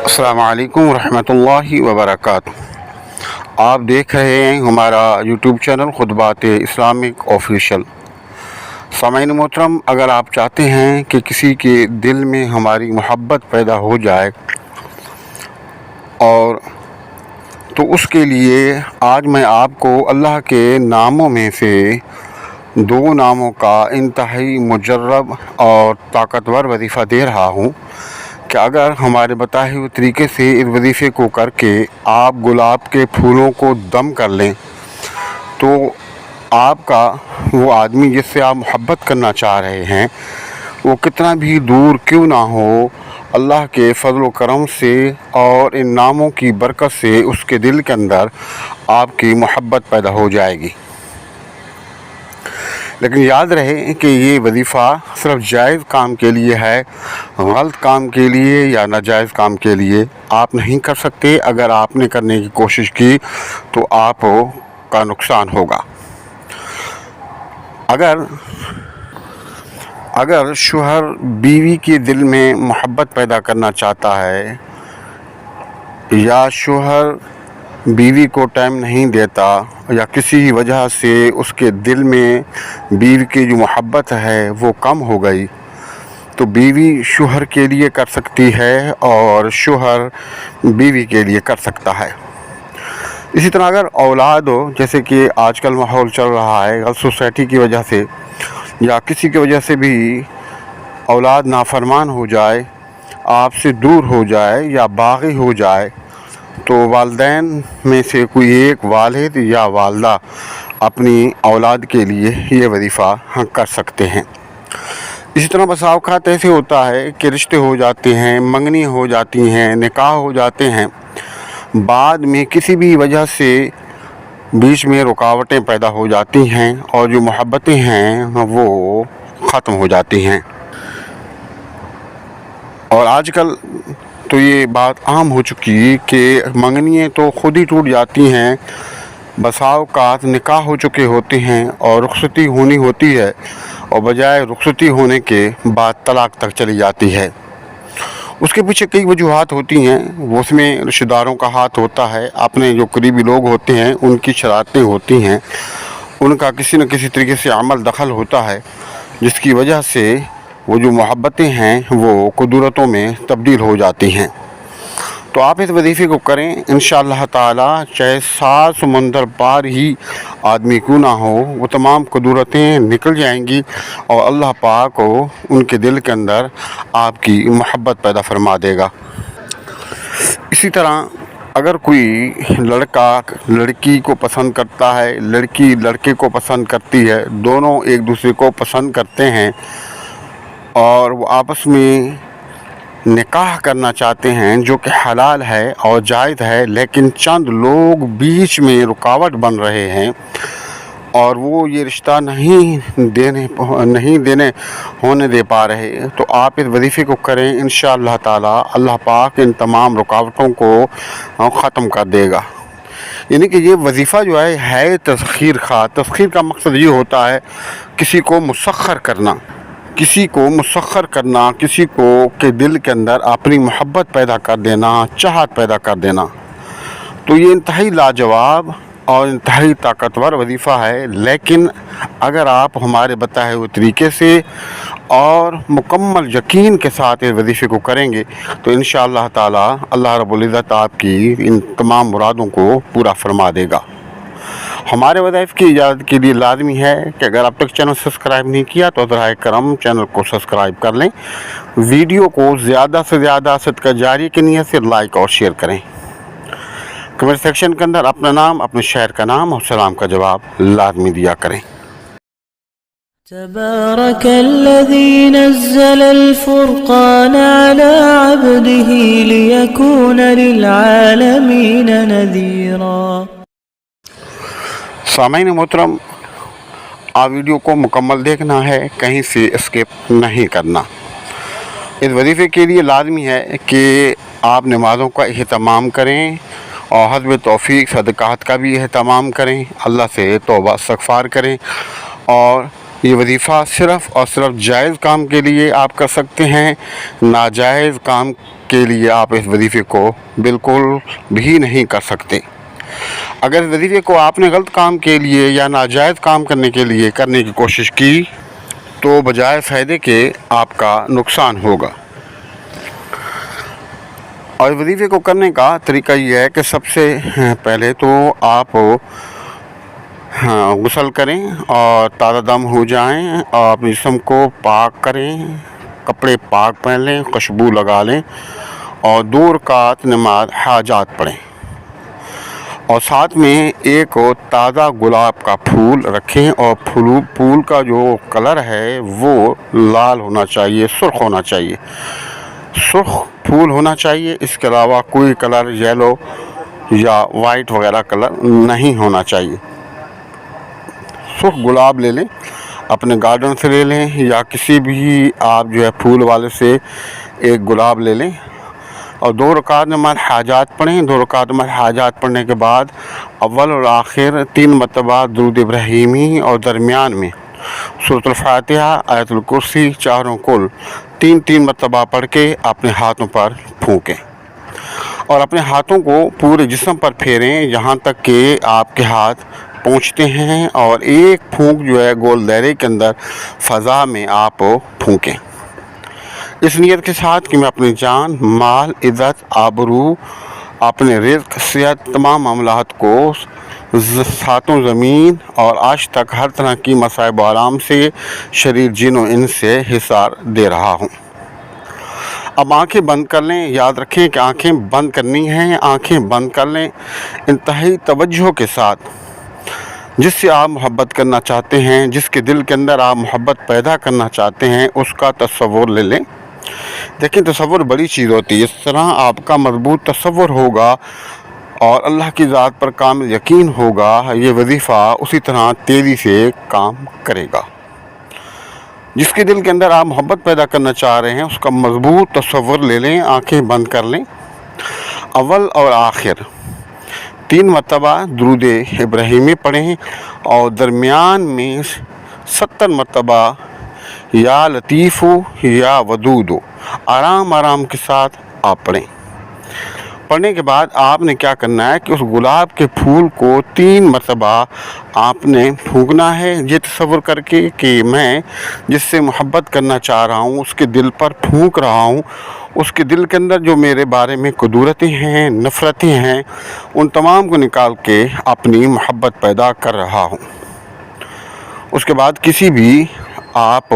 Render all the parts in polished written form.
السلام علیکم ورحمۃ اللہ وبرکاتہ۔ آپ دیکھ رہے ہیں ہمارا یوٹیوب چینل خطبات اسلامک آفیشیل۔ سامعین محترم، اگر آپ چاہتے ہیں کہ کسی کے دل میں ہماری محبت پیدا ہو جائے اور تو اس کے لیے آج میں آپ کو اللہ کے ناموں میں سے دو ناموں کا انتہائی مجرب اور طاقتور وظیفہ دے رہا ہوں کہ اگر ہمارے بتائے ہوئے طریقے سے اس وظیفے کو کر کے آپ گلاب کے پھولوں کو دم کر لیں تو آپ کا وہ آدمی جس سے آپ محبت کرنا چاہ رہے ہیں وہ کتنا بھی دور کیوں نہ ہو، اللہ کے فضل و کرم سے اور ان ناموں کی برکت سے اس کے دل کے اندر آپ کی محبت پیدا ہو جائے گی۔ لیکن یاد رہے کہ یہ وظیفہ صرف جائز کام کے لیے ہے، غلط کام کے لیے یا ناجائز کام کے لیے آپ نہیں کر سکتے۔ اگر آپ نے کرنے کی کوشش کی تو آپ کا نقصان ہوگا۔ اگر شوہر بیوی کے دل میں محبت پیدا کرنا چاہتا ہے یا شوہر بیوی کو ٹائم نہیں دیتا یا کسی وجہ سے اس کے دل میں بیوی کی جو محبت ہے وہ کم ہو گئی تو بیوی شوہر کے لیے کر سکتی ہے اور شوہر بیوی کے لیے کر سکتا ہے۔ اسی طرح اگر اولاد ہو، جیسے کہ آج کل ماحول چل رہا ہے، غلط سوسائٹی کی وجہ سے یا کسی کی وجہ سے بھی اولاد نافرمان ہو جائے، آپ سے دور ہو جائے یا باغی ہو جائے تو والدین میں سے کوئی ایک والد یا والدہ اپنی اولاد کے لیے یہ وظیفہ کر سکتے ہیں۔ اسی طرح بسا اوقات ایسے ہوتا ہے کہ رشتے ہو جاتے ہیں، منگنی ہو جاتی ہیں، نکاح ہو جاتے ہیں، بعد میں کسی بھی وجہ سے بیچ میں رکاوٹیں پیدا ہو جاتی ہیں اور جو محبتیں ہیں وہ ختم ہو جاتی ہیں۔ اور آج کل تو یہ بات عام ہو چکی کہ منگنیاں تو خود ہی ٹوٹ جاتی ہیں، بسا اوقات نکاح ہو چکے ہوتے ہیں اور رخصتی ہونی ہوتی ہے اور بجائے رخصتی ہونے کے بعد طلاق تک چلی جاتی ہے۔ اس کے پیچھے کئی وجوہات ہوتی ہیں، وہ اس میں رشتہ داروں کا ہاتھ ہوتا ہے، اپنے جو قریبی لوگ ہوتے ہیں ان کی شرارتیں ہوتی ہیں، ان کا کسی نہ کسی طریقے سے عمل دخل ہوتا ہے جس کی وجہ سے وہ جو محبتیں ہیں وہ قدرتوں میں تبدیل ہو جاتی ہیں۔ تو آپ اس وظیفے کو کریں، انشاءاللہ تعالی چاہے 7 سمندر پار ہی آدمی کیوں نہ ہو، وہ تمام قدرتیں نکل جائیں گی اور اللہ پاک کو ان کے دل کے اندر آپ کی محبت پیدا فرما دے گا۔ اسی طرح اگر کوئی لڑکا لڑکی کو پسند کرتا ہے، لڑکی لڑکے کو پسند کرتی ہے، دونوں ایک دوسرے کو پسند کرتے ہیں اور وہ آپس میں نکاح کرنا چاہتے ہیں جو کہ حلال ہے اور جائز ہے، لیکن چند لوگ بیچ میں رکاوٹ بن رہے ہیں اور وہ یہ رشتہ نہیں دینے ہونے دے پا رہے، تو آپ اس وظیفے کو کریں، انشاءاللہ تعالی اللہ پاک ان تمام رکاوٹوں کو ختم کر دے گا۔ یعنی کہ یہ وظیفہ جو ہے تسخیر خواہ۔ تسخیر کا مقصد یہ ہوتا ہے کسی کو مسخر کرنا، کسی کو کے دل کے اندر اپنی محبت پیدا کر دینا، چاہت پیدا کر دینا۔ تو یہ انتہائی لاجواب اور انتہائی طاقتور وظیفہ ہے، لیکن اگر آپ ہمارے بتائے ہوئے طریقے سے اور مکمل یقین کے ساتھ اس وظیفے کو کریں گے تو انشاءاللہ تعالی اللہ رب العزت آپ کی ان تمام مرادوں کو پورا فرما دے گا۔ ہمارے وظائف کی اجازت کے لیے لازمی ہے کہ اگر اب تک چینل سبسکرائب نہیں کیا تو براہ کرم چینل کو سبسکرائب کر لیں، ویڈیو کو زیادہ سے زیادہ صدقہ جاری کی نیت سے لائک اور شیئر کریں، کمنٹ سیکشن کے اندر اپنا نام، اپنے شہر کا نام اور سلام کا جواب لازمی دیا کریں۔ تبارك الذي نزل الفرقان على عبده ليكون للعالمين نذيرا۔ سامعین محترم، آپ ویڈیو کو مکمل دیکھنا ہے، کہیں سے اسکپ نہیں کرنا۔ اس وظیفے کے لیے لازمی ہے کہ آپ نمازوں کا اہتمام کریں اور حسب توفیق صدقات کا بھی اہتمام کریں، اللہ سے توبہ استغفار کریں اور یہ وظیفہ صرف اور صرف جائز کام کے لیے آپ کر سکتے ہیں، ناجائز کام کے لیے آپ اس وظیفے کو بالکل بھی نہیں کر سکتے۔ اگر اس وظیفے کو آپ نے غلط کام کے لیے یا ناجائز کام کرنے کے لیے کرنے کی کوشش کی تو بجائے فائدے کے آپ کا نقصان ہوگا۔ اور اس وظیفے کو کرنے کا طریقہ یہ ہے کہ سب سے پہلے تو آپ غسل کریں اور تازہ دم ہو جائیں اور اپنے جسم کو پاک کریں، کپڑے پاک پہن لیں، خوشبو لگا لیں اور 2 رکعت نماز حاجات پڑھیں، اور ساتھ میں ایک تازہ گلاب کا پھول رکھیں، اور پھول کا جو کلر ہے وہ لال ہونا چاہیے، سرخ ہونا چاہیے، سرخ پھول ہونا چاہیے، اس کے علاوہ کوئی کلر یلو یا وائٹ وغیرہ کلر نہیں ہونا چاہیے۔ سرخ گلاب لے لیں، اپنے گارڈن سے لے لیں یا کسی بھی آپ جو ہے پھول والے سے ایک گلاب لے لیں، اور 2 رکعت نماز حاجات پڑھیں۔ 2 رکعت نماز حاجات پڑھنے کے بعد اول اور آخر 3 مرتبہ درود ابراہیمی، اور درمیان میں سورۃ الفاتحہ، آیت الکرسی چاروں کل 3 مرتبہ پڑھ کے اپنے ہاتھوں پر پھونکیں، اور اپنے ہاتھوں کو پورے جسم پر پھیریں یہاں تک کہ آپ کے ہاتھ پہنچتے ہیں، اور ایک پھونک جو ہے گول دائرے کے اندر فضا میں آپ پھونکیں، اس نیت کے ساتھ کہ میں اپنی جان، مال، عزت، آبرو، اپنے رزق، صحت، تمام معاملات کو ساتوں زمین اور آج تک ہر طرح کی مصائب و آرام سے شریر جن و انس سے حصار دے رہا ہوں۔ اب آنکھیں بند کر لیں، یاد رکھیں کہ آنکھیں بند کرنی ہیں، آنکھیں بند کر لیں، انتہائی توجہ کے ساتھ جس سے آپ محبت کرنا چاہتے ہیں، جس کے دل کے اندر آپ محبت پیدا کرنا چاہتے ہیں، اس کا تصور لے لیں۔ دیکھیں تصور بڑی چیز ہوتی ہے، اس طرح آپ کا مضبوط تصور ہوگا اور اللہ کی ذات پر کامل یقین ہوگا، یہ وظیفہ اسی طرح تیزی سے کام کرے گا۔ جس کے دل کے اندر آپ محبت پیدا کرنا چاہ رہے ہیں اس کا مضبوط تصور لے لیں، آنکھیں بند کر لیں، اول اور آخر 3 مرتبہ درود ابراہیمی پڑھیں، اور درمیان میں 70 مرتبہ یا لطیف یا ودود آرام کے ساتھ آپ پڑھیں۔ پڑھنے کے بعد آپ نے کیا کرنا ہے کہ اس گلاب کے پھول کو 3 مرتبہ آپ نے پھونکنا ہے، یہ تصور کر کے کہ میں جس سے محبت کرنا چاہ رہا ہوں اس کے دل پر پھونک رہا ہوں، اس کے دل کے اندر جو میرے بارے میں قدورتیں ہیں، نفرتیں ہیں، ان تمام کو نکال کے اپنی محبت پیدا کر رہا ہوں۔ اس کے بعد کسی بھی آپ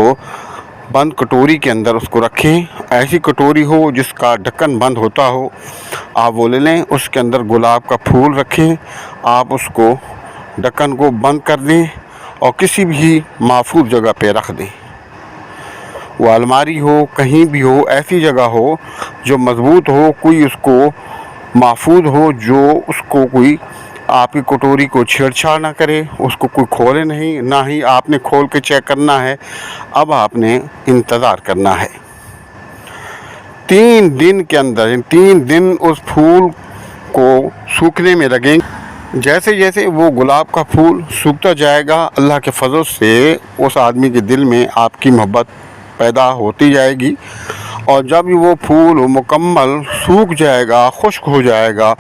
بند کٹوری کے اندر اس کو رکھیں، ایسی کٹوری ہو جس کا ڈھکن بند ہوتا ہو، آپ وہ لے لیں، اس کے اندر گلاب کا پھول رکھیں، آپ اس کو ڈھکن کو بند کر دیں اور کسی بھی محفوظ جگہ پہ رکھ دیں، وہ الماری ہو، کہیں بھی ہو، ایسی جگہ ہو جو مضبوط ہو، کوئی اس کو محفوظ ہو، جو اس کو کوئی آپ کی کٹوری کو چھیڑ چھاڑ نہ کرے، اس کو کوئی کھولے نہیں، نہ ہی آپ نے کھول کے چیک کرنا ہے۔ اب آپ نے انتظار کرنا ہے 3 دن کے اندر، 3 دن اس پھول کو سوکھنے میں لگیں۔ جیسے جیسے وہ گلاب کا پھول سوکھتا جائے گا، اللہ کے فضل سے اس آدمی کے دل میں آپ کی محبت پیدا ہوتی جائے گی، اور جب وہ پھول مکمل سوکھ جائے گا، خشک ہو جائے گا،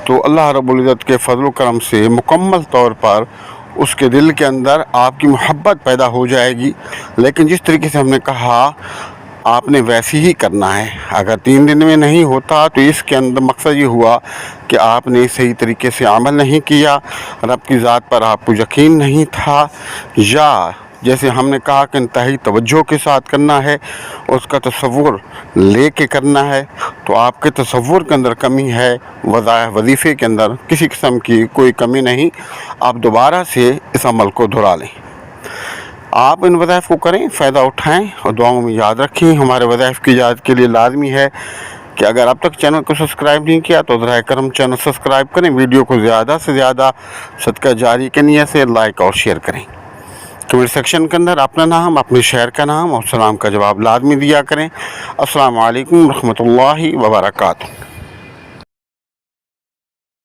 تو اللہ رب العزت کے فضل و کرم سے مکمل طور پر اس کے دل کے اندر آپ کی محبت پیدا ہو جائے گی۔ لیکن جس طریقے سے ہم نے کہا آپ نے ویسے ہی کرنا ہے، اگر 3 دن میں نہیں ہوتا تو اس کے اندر مقصد یہ ہوا کہ آپ نے صحیح طریقے سے عمل نہیں کیا، رب کی ذات پر آپ کو یقین نہیں تھا، یا جیسے ہم نے کہا کہ انتہائی توجہ کے ساتھ کرنا ہے، اس کا تصور لے کے کرنا ہے، تو آپ کے تصور کے اندر کمی ہے، وظیفے کے اندر کسی قسم کی کوئی کمی نہیں، آپ دوبارہ سے اس عمل کو دہرا لیں۔ آپ ان وظائف کو کریں، فائدہ اٹھائیں اور دعاؤں میں یاد رکھیں۔ ہمارے وظائف کی اجازت کے لیے لازمی ہے کہ اگر اب تک چینل کو سبسکرائب نہیں کیا تو براہ کرم چینل سبسکرائب کریں، ویڈیو کو زیادہ سے زیادہ صدقہ جاری کی نیت سے لائک اور شیئر کریں۔ کمنٹ سیکشن کے اندر اپنا نام، اپنے شہر کا نام اور سلام کا جواب لازمی دیا کریں۔ السلام علیکم ورحمۃ اللہ وبرکاتہ۔